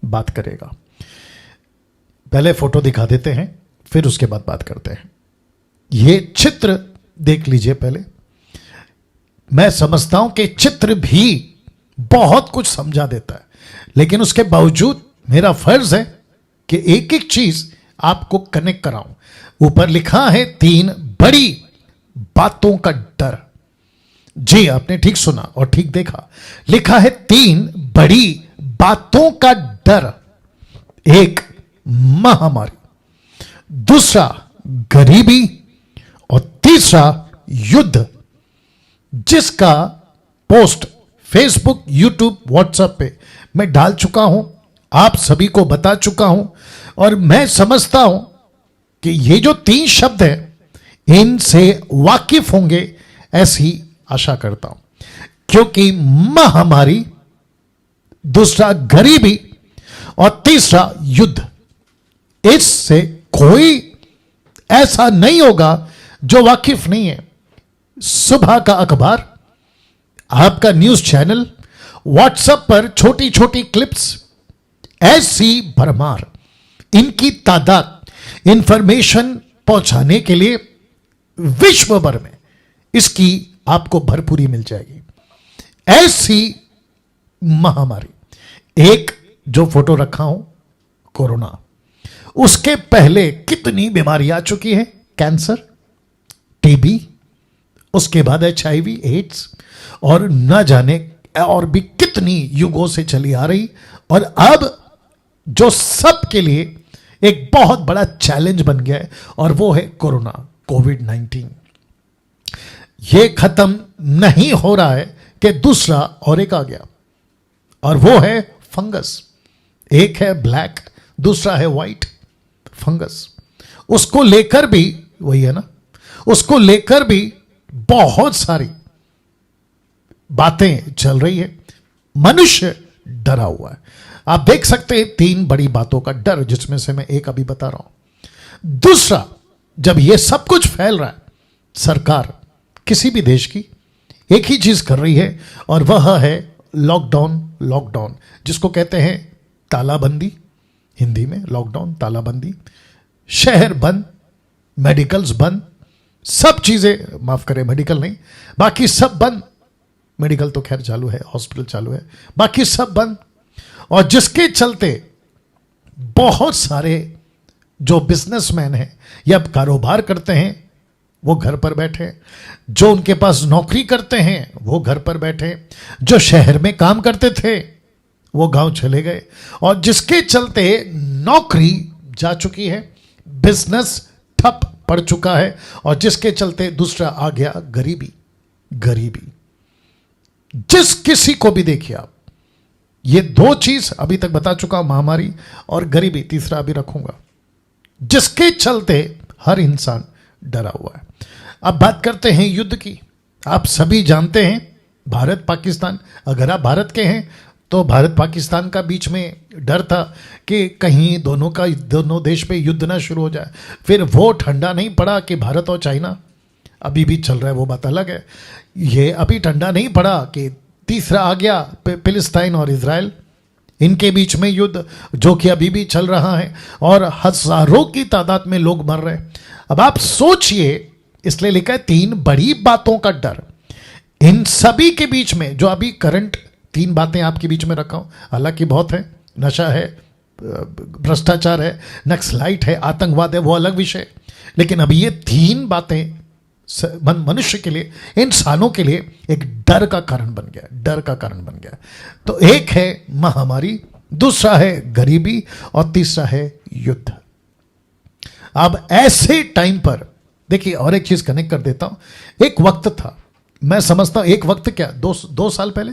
बात करेगा। पहले फोटो दिखा देते हैं, फिर उसके बाद बात करते हैं। ये चित्र देख लीजिए पहले। मैं समझता हूं कि चित्र भी बहुत कुछ समझा देता है, लेकिन उसके बावजूद मेरा फर्ज है कि एक एक चीज आपको कनेक्ट कराऊं। ऊपर लिखा है 3 बड़ी बातों का डर। जी, आपने ठीक सुना और ठीक देखा। लिखा है 3 बड़ी बातों का डर। एक, महामारी, दूसरा गरीबी, और तीसरा युद्ध, जिसका पोस्ट फेसबुक, यूट्यूब, व्हाट्सएप पे मैं डाल चुका हूं, आप सभी को बता चुका हूं। और मैं समझता हूं कि ये जो 3 शब्द हैं इनसे वाकिफ होंगे, ऐसी आशा करता हूं। क्योंकि महामारी, दूसरा गरीबी और तीसरा युद्ध, इससे कोई ऐसा नहीं होगा जो वाकिफ नहीं है। सुबह का अखबार, आपका न्यूज चैनल, व्हाट्सएप पर छोटी छोटी क्लिप्स, ऐसी भरमार, इनकी तादाद इंफॉर्मेशन पहुंचाने के लिए विश्व भर में इसकी आपको भरपूरी मिल जाएगी। ऐसी महामारी, एक जो फोटो रखा हूं कोरोना, उसके पहले कितनी बीमारी आ चुकी है, कैंसर, टीबी, उसके बाद HIV, एड्स, और न जाने और भी कितनी युगों से चली आ रही, और अब जो सबके लिए एक बहुत बड़ा चैलेंज बन गया है, और वो है कोरोना, कोविड-19। ये खत्म नहीं हो रहा है कि दूसरा और एक आ गया, और वो है फंगस। एक है ब्लैक, दूसरा है व्हाइट फंगस। उसको लेकर भी वही है ना, उसको लेकर भी बहुत सारी बातें चल रही है। मनुष्य डरा हुआ है। आप देख सकते हैं 3 बड़ी बातों का डर, जिसमें से मैं एक अभी बता रहा हूं। दूसरा, जब यह सब कुछ फैल रहा है, सरकार किसी भी देश की एक ही चीज कर रही है, और वह है लॉकडाउन। लॉकडाउन जिसको कहते हैं तालाबंदी, हिंदी में लॉकडाउन, तालाबंदी। शहर बंद, मेडिकल्स बंद, सब चीजें, माफ करें मेडिकल नहीं, बाकी सब बंद। मेडिकल तो खैर चालू है, हॉस्पिटल चालू है, बाकी सब बंद। और जिसके चलते बहुत सारे जो बिजनेसमैन हैं या कारोबार करते हैं वो घर पर बैठे, जो उनके पास नौकरी करते हैं वो घर पर बैठे, जो शहर में काम करते थे वो गांव चले गए, और जिसके चलते नौकरी जा चुकी है, बिजनेस ठप पड़ चुका है, और जिसके चलते दूसरा आ गया गरीबी। गरीबी जिस किसी को भी देखिए आप, ये 2 चीज अभी तक बता चुका हूं, महामारी और गरीबी, तीसरा अभी रखूंगा, जिसके चलते हर इंसान डरा हुआ है। अब बात करते हैं युद्ध की। आप सभी जानते हैं भारत पाकिस्तान, अगर आप भारत के हैं तो भारत पाकिस्तान का बीच में डर था कि कहीं दोनों देश पे युद्ध ना शुरू हो जाए। फिर वो ठंडा नहीं पड़ा कि भारत और चाइना, अभी भी चल रहा है, वो बात अलग है। ये अभी ठंडा नहीं पड़ा कि तीसरा आ गया फिलिस्तीन और इजराइल, इनके बीच में युद्ध, जो कि अभी भी चल रहा है, और हजारों की तादाद में लोग मर रहे हैं। अब आप सोचिए, इसलिए लिखा है 3 बड़ी बातों का डर। इन सभी के बीच में जो अभी करंट 3 बातें आपके बीच में रखा हूं, हालांकि बहुत है, नशा है, भ्रष्टाचार है, नक्सलाइट है, आतंकवाद है, वो अलग विषय, लेकिन अभी ये 3 बातें मनुष्य के लिए, इंसानों के लिए एक डर का कारण बन गया, डर का कारण बन गया। तो एक है महामारी, दूसरा है गरीबी, और तीसरा है युद्ध। अब ऐसे टाइम पर देखिए, और एक चीज कनेक्ट कर देता हूं। एक वक्त था, मैं समझता हूं, एक वक्त क्या, 2 साल पहले,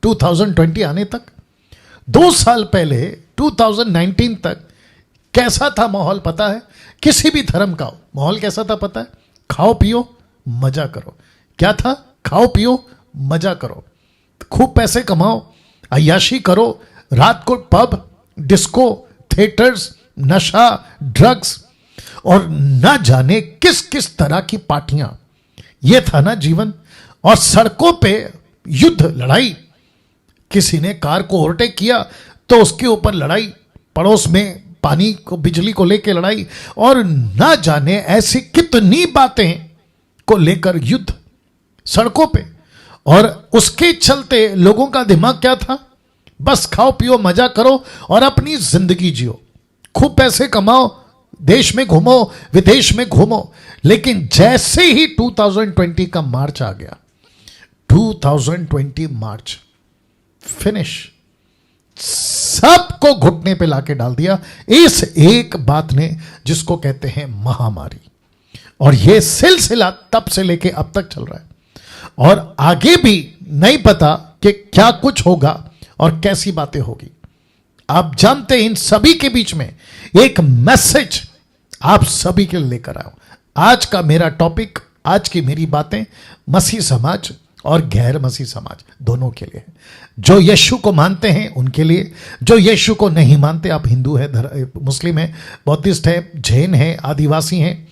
2020 आने तक, 2 साल पहले 2019 तक कैसा था माहौल पता है? किसी भी धर्म का माहौल कैसा था पता है? खाओ पियो मजा करो। क्या था? खाओ पियो मजा करो, खूब पैसे कमाओ, अय्याशी करो, रात को पब, डिस्को, थिएटर्स, नशा, ड्रग्स, और न जाने किस किस तरह की पार्टियां। यह था ना जीवन। और सड़कों पे युद्ध, लड़ाई, किसी ने कार को ओवरटेक किया तो उसके ऊपर लड़ाई, पड़ोस में पानी को, बिजली को लेकर लड़ाई, और ना जाने ऐसी कितनी बातें को लेकर युद्ध सड़कों पे। और उसके चलते लोगों का दिमाग क्या था? बस खाओ पियो मजा करो और अपनी जिंदगी जियो, खूब पैसे कमाओ, देश में घूमो, विदेश में घूमो। लेकिन जैसे ही 2020 का मार्च आ गया, 2020 मार्च फिनिश, सबको घुटने पे लाके डाल दिया इस एक बात ने, जिसको कहते हैं महामारी। और यह सिलसिला तब से लेके अब तक चल रहा है, और आगे भी नहीं पता कि क्या कुछ होगा और कैसी बातें होगी। आप जानते हैं, इन सभी के बीच में एक मैसेज आप सभी के लिए लेकर आया हूं। आज का मेरा टॉपिक, आज की मेरी बातें मसीह समाज और गैर मसीह समाज दोनों के लिए है। जो यीशु को मानते हैं उनके लिए, जो यीशु को नहीं मानते, आप हिंदू हैं, मुस्लिम हैं, बौद्धिस्ट हैं, जैन हैं, आदिवासी हैं,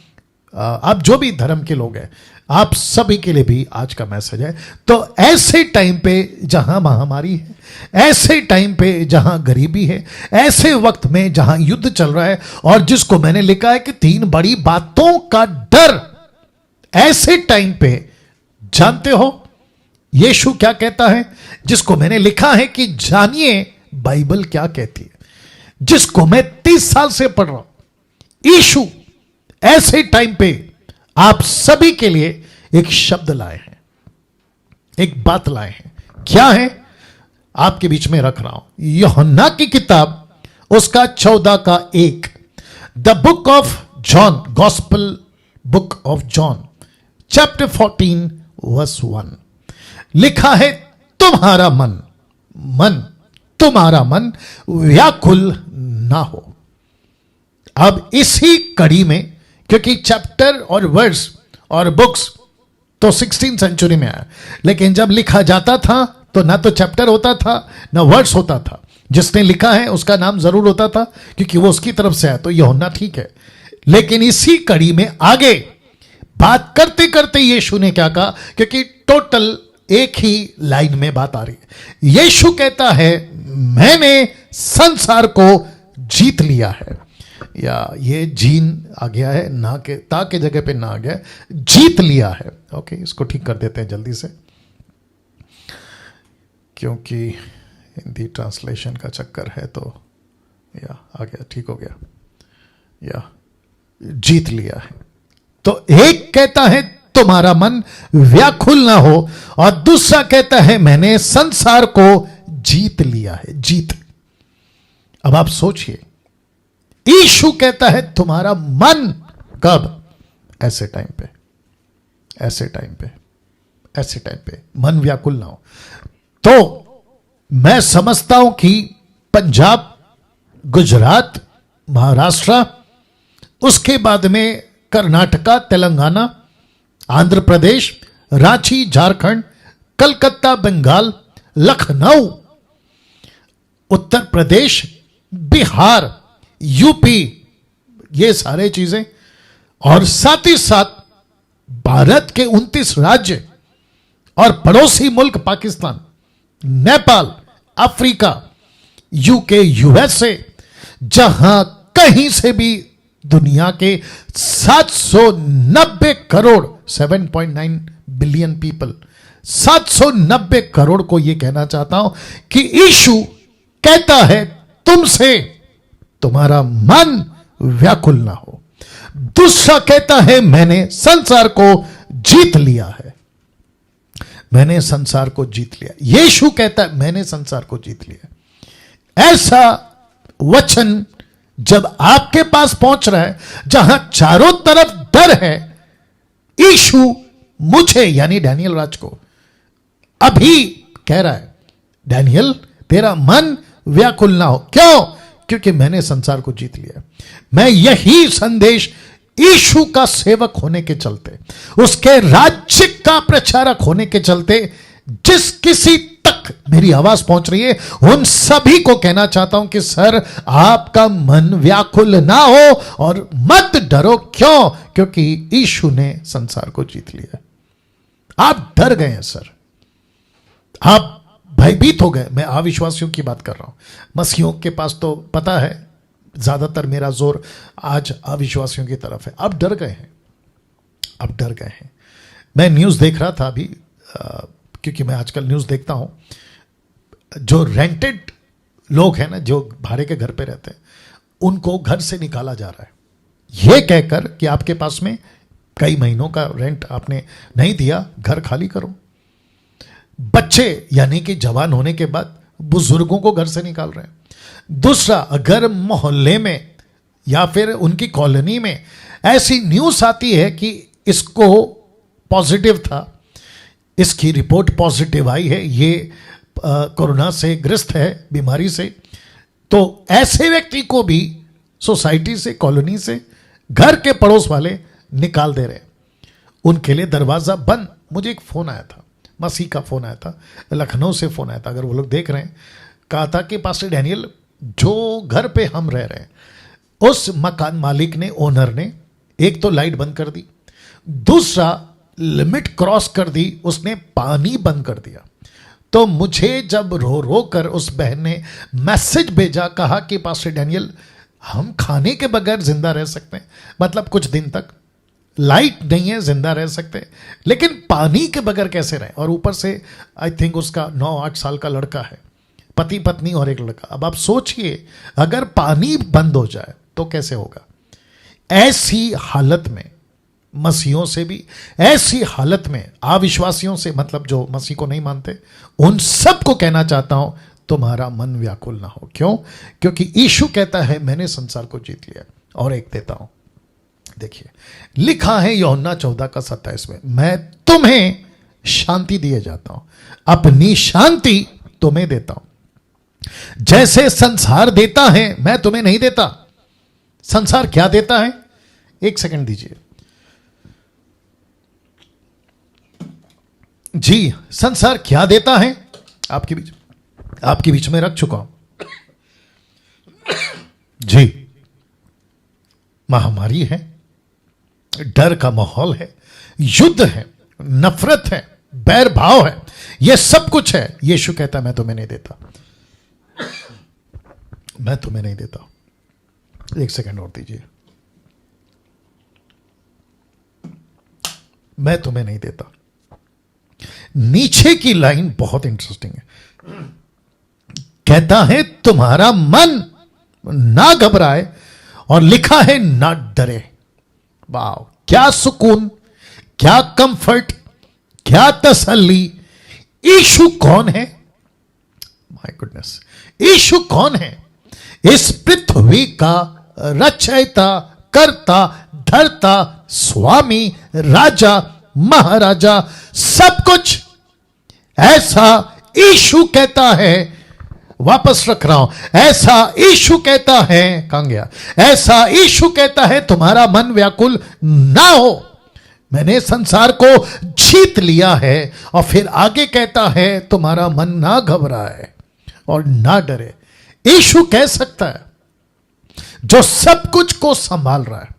आप जो भी धर्म के लोग हैं, आप सभी के लिए भी आज का मैसेज है। तो ऐसे टाइम पे जहां महामारी है, ऐसे टाइम पे जहां गरीबी है, ऐसे वक्त में जहां युद्ध चल रहा है, और जिसको मैंने लिखा है कि 3 बड़ी बातों का डर, ऐसे टाइम पे जानते हो यीशु क्या कहता है? जिसको मैंने लिखा है कि जानिए बाइबल क्या कहती है, जिसको मैं 30 साल से पढ़ रहा हूं। यीशु ऐसे टाइम पे आप सभी के लिए एक शब्द लाए हैं, एक बात लाए हैं। क्या है? आपके बीच में रख रहा हूं। यूहन्ना की किताब उसका 14:1, the book of John, gospel book of John, chapter 14 verse 1, लिखा है तुम्हारा मन तुम्हारा मन व्याकुल ना हो। अब इसी कड़ी में, क्योंकि चैप्टर और वर्स और बुक्स तो 16th सेंचुरी में आया, लेकिन जब लिखा जाता था तो ना तो चैप्टर होता था ना वर्स होता था। जिसने लिखा है उसका नाम जरूर होता था, क्योंकि वो उसकी तरफ से आया, तो यूहन्ना ठीक है। लेकिन इसी कड़ी में आगे बात करते करते यीशु ने क्या कहा? क्योंकि टोटल एक ही लाइन में बात आ रही है। यीशु कहता है मैंने संसार को जीत लिया है, या ये जीन आ गया है, ना के ता के जगह पे ना आ गया, जीत लिया है। ओके, इसको ठीक कर देते हैं जल्दी से, क्योंकि हिंदी ट्रांसलेशन का चक्कर है। तो या आ गया, ठीक हो गया, या जीत लिया है। तो एक कहता है तुम्हारा मन व्याकुल ना हो, और दूसरा कहता है मैंने संसार को जीत लिया है। जीत। अब आप सोचिए, यीशु कहता है तुम्हारा मन, कब? ऐसे टाइम पे, ऐसे टाइम पे, ऐसे टाइम पे मन व्याकुल ना हो। तो मैं समझता हूं कि पंजाब, गुजरात, महाराष्ट्र, उसके बाद में कर्नाटका, तेलंगाना, आंध्र प्रदेश, रांची झारखंड, कलकत्ता बंगाल, लखनऊ उत्तर प्रदेश, बिहार, यूपी, ये सारे चीजें, और साथ ही साथ भारत के 29 राज्य और पड़ोसी मुल्क Pakistan, Nepal, Africa, UK, USA, जहां कहीं से भी दुनिया के 790 करोड़ 7.9 बिलियन पीपल, 790 करोड़ को यह कहना चाहता हूं कि यीशु कहता है तुमसे तुम्हारा मन व्याकुल ना हो। दूसरा कहता है मैंने संसार को जीत लिया है, मैंने संसार को जीत लिया। यीशु कहता है मैंने संसार को जीत लिया। ऐसा वचन जब आपके पास पहुंच रहा है, जहां चारों तरफ डर है, यीशु मुझे यानी डैनियल राज को अभी कह रहा है डैनियल तेरा मन व्याकुल ना हो। क्यों? क्योंकि मैंने संसार को जीत लिया। मैं यही संदेश यीशु का सेवक होने के चलते, उसके राज्य का प्रचारक होने के चलते, जिस किसी तक मेरी आवाज पहुंच रही है उन सभी को कहना चाहता हूं कि सर आपका मन व्याकुल ना हो और मत डरो। क्यों? क्योंकि यीशु ने संसार को जीत लिया। आप डर गए हैं सर, आप भयभीत हो गए। मैं अविश्वासियों की बात कर रहा हूं। मसीहियों के पास तो पता है ज्यादातर मेरा जोर आज अविश्वासियों की तरफ है। अब डर गए हैं, अब डर गए हैं। मैं न्यूज़ देख रहा था अभी, क्योंकि मैं आजकल न्यूज़ देखता हूं। जो रेंटेड लोग हैं ना, जो भाड़े के घर पे रहते हैं, उनको घर से निकाला जा रहा है ये कहकर कि आपके पास में कई महीनों का रेंट आपने नहीं दिया, घर खाली करो। बच्चे यानी कि जवान होने के बाद बुजुर्गों को घर से निकाल रहे हैं। दूसरा, अगर मोहल्ले में या फिर उनकी कॉलोनी में ऐसी न्यूज़ आती है कि इसको पॉजिटिव था, इसकी रिपोर्ट पॉजिटिव आई है, ये कोरोना से ग्रस्त है, बीमारी से, तो ऐसे व्यक्ति को भी सोसाइटी से, कॉलोनी से, घर के पड़ोस वाले निकाल दे रहे हैं। उनके लिए दरवाज़ा बंद। मुझे एक फ़ोन आया था, मसीह का फ़ोन आया था, लखनऊ से फ़ोन आया था, अगर वो लोग देख रहे हैं। कहा था कि पास्टर डैनियल, जो घर पे हम रह रहे हैं, उस मकान मालिक ने, ओनर ने, एक तो लाइट बंद कर दी, दूसरा लिमिट क्रॉस कर दी, उसने पानी बंद कर दिया। तो मुझे जब रो रो कर उस बहन ने मैसेज भेजा, कहा कि पास्टर डैनियल, हम खाने के बगैर जिंदा रह सकते हैं, मतलब कुछ दिन तक लाइट नहीं है, जिंदा रह सकते हैं, लेकिन पानी के बगैर कैसे रहें? और ऊपर से आई थिंक उसका 9-8 साल का लड़का है, पति पत्नी और एक लड़का। अब आप सोचिए, अगर पानी बंद हो जाए तो कैसे होगा? ऐसी हालत में मसीहों से भी, ऐसी हालत में अविश्वासियों से, मतलब जो मसीह को नहीं मानते, उन सबको कहना चाहता हूं, तुम्हारा मन व्याकुल ना हो। क्यों? क्योंकि यीशु कहता है मैंने संसार को जीत लिया। और एक देता हूं, देखिए, लिखा है यूहन्ना 14:27 में, मैं तुम्हें शांति दिए जाता हूं, अपनी शांति तुम्हें देता हूं। जैसे संसार देता है मैं तुम्हें नहीं देता। संसार क्या देता है? एक सेकंड दीजिए जी। संसार क्या देता है? आपके बीच में रख चुका हूं जी। महामारी है, डर का माहौल है, युद्ध है, नफरत है, बैर भाव है, यह सब कुछ है। यीशु कहता मैं तुम्हें नहीं देता, मैं तुम्हें नहीं देता। एक सेकंड और दीजिए, मैं तुम्हें नहीं देता। नीचे की लाइन बहुत इंटरेस्टिंग है। कहता है तुम्हारा मन ना घबराए, और लिखा है ना डरे। वाह, क्या सुकून, क्या कंफर्ट, क्या तसल्ली। यीशु कौन है? माय गुडनेस, यीशु कौन है? इस पृथ्वी का रचयिता, कर्ता, धर्ता, स्वामी, राजा, महाराजा, सब कुछ। ऐसा यीशु कहता है, वापस रख रहा हूं, ऐसा यीशु कहता है, कहां गया? ऐसा यीशु कहता है तुम्हारा मन व्याकुल ना हो, मैंने संसार को जीत लिया है। और फिर आगे कहता है तुम्हारा मन ना घबराए और ना डरे। यीशु कह सकता है, जो सब कुछ को संभाल रहा है,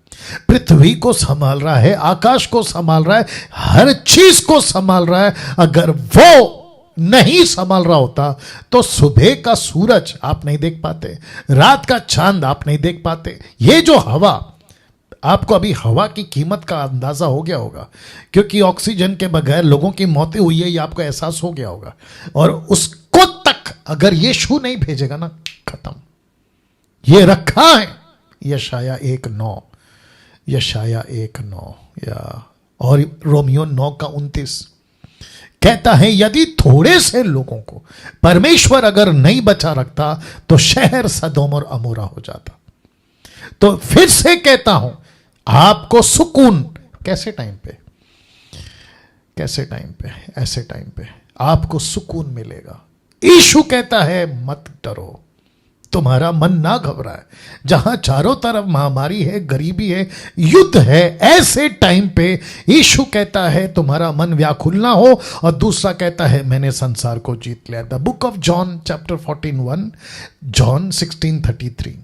पृथ्वी को संभाल रहा है, आकाश को संभाल रहा है, हर चीज को संभाल रहा है। अगर वो नहीं संभाल रहा होता तो सुबह का सूरज आप नहीं देख पाते, रात का चांद आप नहीं देख पाते। ये जो हवा, आपको अभी हवा की कीमत का अंदाजा हो गया होगा, क्योंकि ऑक्सीजन के बगैर लोगों की मौतें हुई है, ये आपको एहसास हो गया होगा। और उसको तक अगर यीशु नहीं भेजेगा ना, खत्म। ये रखा है यशाया 1:9, यशाया 1:9 या और रोमियो 9:29 कहता है यदि थोड़े से लोगों को परमेश्वर अगर नहीं बचा रखता तो शहर सदोम और अमोरा हो जाता। तो फिर से कहता हूं, आपको सुकून कैसे टाइम पे, कैसे टाइम पे, ऐसे टाइम पे आपको सुकून मिलेगा। यीशु कहता है मत डरो, तुम्हारा मन ना घबराए। जहां चारों तरफ महामारी है, गरीबी है, युद्ध है, ऐसे टाइम पे यीशु कहता है तुम्हारा मन व्याकुल ना हो। और दूसरा कहता है मैंने संसार को जीत लिया। The book of John chapter 14:1, John 16:33।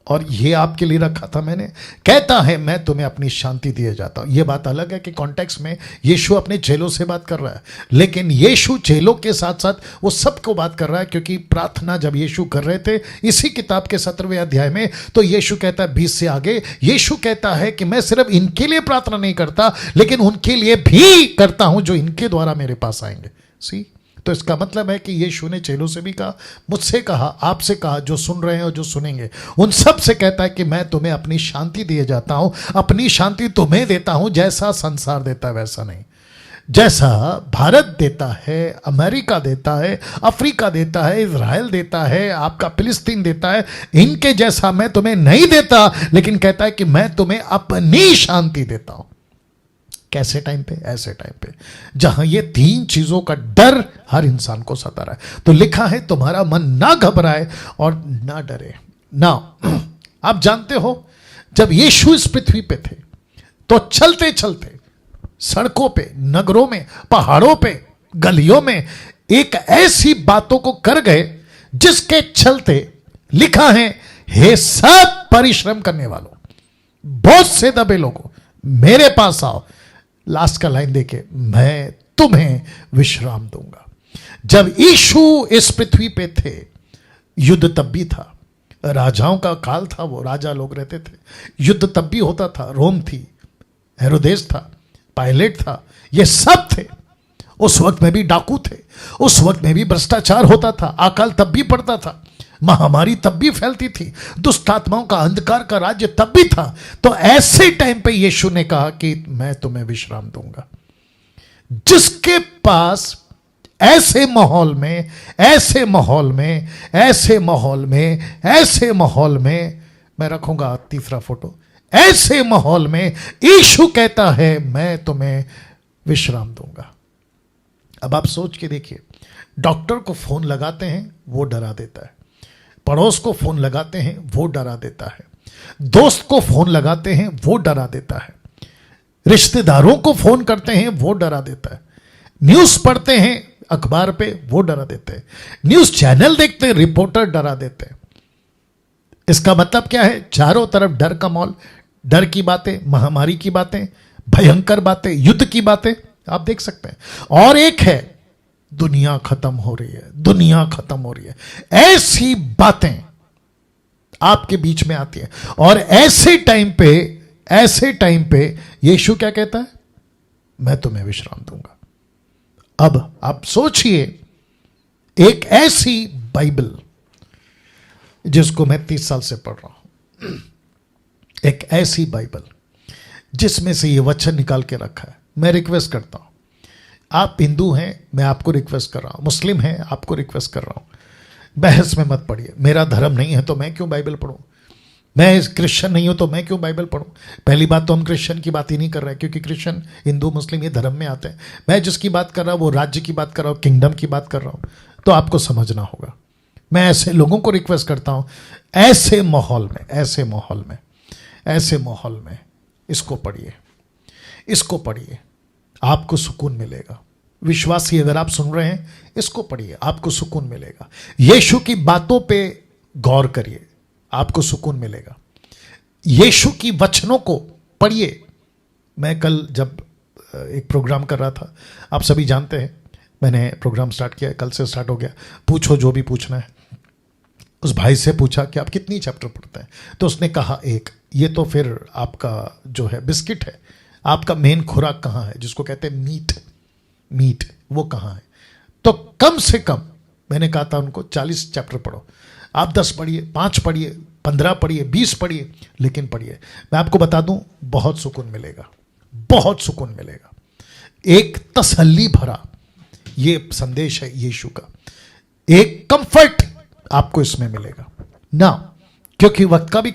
और ये आपके लिए रखा था मैंने, कहता है मैं तुम्हें अपनी शांति दिए जाता हूं। ये बात अलग है कि कॉन्टेक्स्ट में यीशु अपने चेलों से बात कर रहा है, लेकिन यीशु चेलों के साथ साथ वो सबको बात कर रहा है, क्योंकि प्रार्थना जब यीशु कर रहे थे इसी किताब के 17वें अध्याय में, तो यीशु कहता है 20 से आगे, यीशु कहता है कि मैं सिर्फ इनके लिए प्रार्थना नहीं करता, लेकिन उनके लिए भी करता हूं जो इनके द्वारा मेरे पास आएंगे। सी, तो इसका मतलब है कि यीशु ने चेलों से भी कहा, मुझसे कहा, आपसे कहा, जो सुन रहे हैं और जो सुनेंगे उन सब से कहता है कि मैं तुम्हें अपनी शांति दिए जाता हूं, अपनी शांति तुम्हें देता हूं, जैसा संसार देता है वैसा नहीं। जैसा भारत देता है, अमेरिका देता है, अफ्रीका देता है, इजराइल देता है, आपका फिलिस्तीन देता है, इनके जैसा मैं तुम्हें नहीं देता, लेकिन कहता है कि मैं तुम्हें अपनी शांति देता हूं। कैसे टाइम पे? ऐसे टाइम पे जहां ये तीन चीजों का डर हर इंसान को सता रहा है। तो लिखा है तुम्हारा मन ना घबराए और ना डरे ना। आप जानते हो जब यीशु इस पृथ्वी पे थे तो चलते चलते सड़कों पे, नगरों में, पहाड़ों पे, गलियों में एक ऐसी बातों को कर गए जिसके चलते लिखा है, हे सब परिश्रम करने वालों, बहुत से दबे लोगों, मेरे पास आओ। लास्ट का लाइन देखे, मैं तुम्हें विश्राम दूंगा। जब यीशु इस पृथ्वी पे थे, युद्ध तब भी था, राजाओं का काल था, वो राजा लोग रहते थे, युद्ध तब भी होता था, रोम थी, हेरोदेस था, पायलट था, ये सब थे। उस वक्त में भी डाकू थे, उस वक्त में भी भ्रष्टाचार होता था, अकाल तब भी पड़ता था, महामारी तब भी फैलती थी, दुष्ट आत्माओं का अंधकार का राज्य तब भी था। तो ऐसे टाइम पे यीशु ने कहा कि मैं तुम्हें विश्राम दूंगा। जिसके पास ऐसे माहौल में, ऐसे माहौल में, ऐसे माहौल में, ऐसे माहौल में, मैं रखूंगा तीसरा फोटो, ऐसे माहौल में यीशु कहता है मैं तुम्हें विश्राम दूंगा। अब आप सोच के देखिए, डॉक्टर को फोन लगाते हैं वो डरा देता है, पड़ोस को फोन लगाते हैं वो डरा देता है, दोस्त को फोन लगाते हैं वो डरा देता है, रिश्तेदारों को फोन करते हैं वो डरा देता है, न्यूज पढ़ते हैं अखबार पे वो डरा देते हैं, न्यूज चैनल देखते हैं रिपोर्टर डरा देते हैं। इसका मतलब क्या है? चारों तरफ डर का माहौल, डर की बातें, महामारी की बातें, भयंकर बातें, युद्ध की बातें आप देख सकते हैं। और एक है दुनिया खत्म हो रही है, दुनिया खत्म हो रही है, ऐसी बातें आपके बीच में आती है। और ऐसे टाइम पे, ऐसे टाइम पे यीशु क्या कहता है? मैं तुम्हें विश्राम दूंगा। अब आप सोचिए, एक ऐसी बाइबल जिसको मैं 30 साल से पढ़ रहा हूं, एक ऐसी बाइबल जिसमें से ये वचन निकाल के रखा है। मैं रिक्वेस्ट करता हूं, आप हिंदू हैं, मैं आपको रिक्वेस्ट कर रहा हूं, मुस्लिम हैं, आपको रिक्वेस्ट कर रहा हूं, बहस में मत पढ़िए। मेरा धर्म नहीं है तो मैं क्यों बाइबल पढ़ूं? मैं क्रिश्चियन नहीं हूं तो मैं क्यों बाइबल पढ़ूं? पहली बात तो हम क्रिश्चियन की बात ही नहीं कर रहे हैं, क्योंकि क्रिश्चियन, हिंदू, मुस्लिम ये धर्म में आते हैं। मैं जिसकी बात कर रहा हूं वो राज्य की बात कर रहा हूं, किंगडम की बात कर रहा हूं, तो आपको समझना होगा। मैं ऐसे लोगों को रिक्वेस्ट करता हूं, ऐसे माहौल में, ऐसे माहौल में, ऐसे माहौल में इसको पढ़िए, इसको पढ़िए, आपको सुकून मिलेगा। विश्वासी अगर आप सुन रहे हैं, इसको पढ़िए, आपको सुकून मिलेगा। यीशु की बातों पे गौर करिए, आपको सुकून मिलेगा। यीशु की वचनों को पढ़िए। मैं कल जब एक प्रोग्राम कर रहा था, आप सभी जानते हैं, मैंने प्रोग्राम स्टार्ट किया, कल से स्टार्ट हो गया, पूछो जो भी पूछना है। उस भाई से पूछा कि आप कितनी चैप्टर पढ़ते हैं, तो उसने कहा एक। ये तो फिर आपका जो है बिस्किट है, आपका मेन खुराक कहाँ है, जिसको कहते हैं मीट, मीट वो कहाँ है? तो कम से कम मैंने कहा था उनको 40 चैप्टर पढ़ो। आप 10 पढ़िए, 5 पढ़िए, 15 पढ़िए, 20 पढ़िए, लेकिन पढ़िए। मैं आपको बता दूं, बहुत सुकून मिलेगा, बहुत सुकून मिलेगा। एक तसल्ली भरा ये संदेश है यीशु का, एक कंफर्ट आपको इसमें मिलेगा ना, क्योंकि वक्त का भी